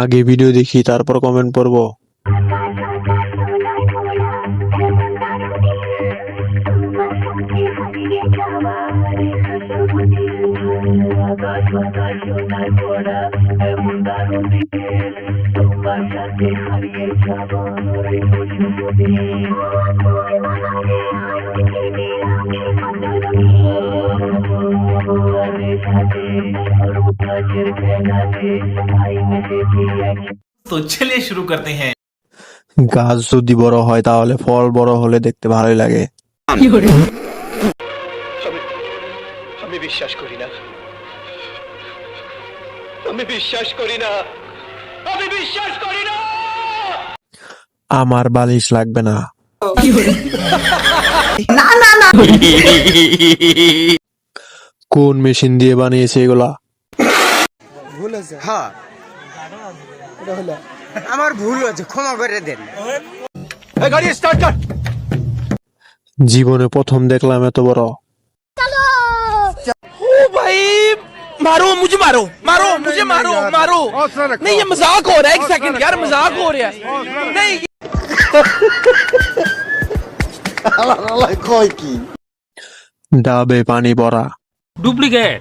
আগে ভিডিও দেখি তারপর কমেন্ট পড়বো। तो चलिए शुरू करते हैं। গাছ যদি বড় হয় তাহলে ফল বড় হলে দেখতে ভালোই লাগে। আমি বিশ্বাস করি না, আমি বিশ্বাস করি না, আমি বিশ্বাস করি না। আমার বালিশ লাগবে না। কোন মেশিন দিয়ে বানিয়েছে এগুলা? হ্যাঁ আমার ভুল হয়েছে, ক্ষমা করে দেন। গাড়ি স্টার্ট কর। জীবনে প্রথম দেখলাম এত বড়। ओ भाई मारो मुझे, मारो मारो मुझे, मारो मारो। नहीं ये मजाक हो रहा है, एक सेकंड यार, मजाक हो रहा है। नहीं ডাবে পানি ভরা। डुप्लीकेट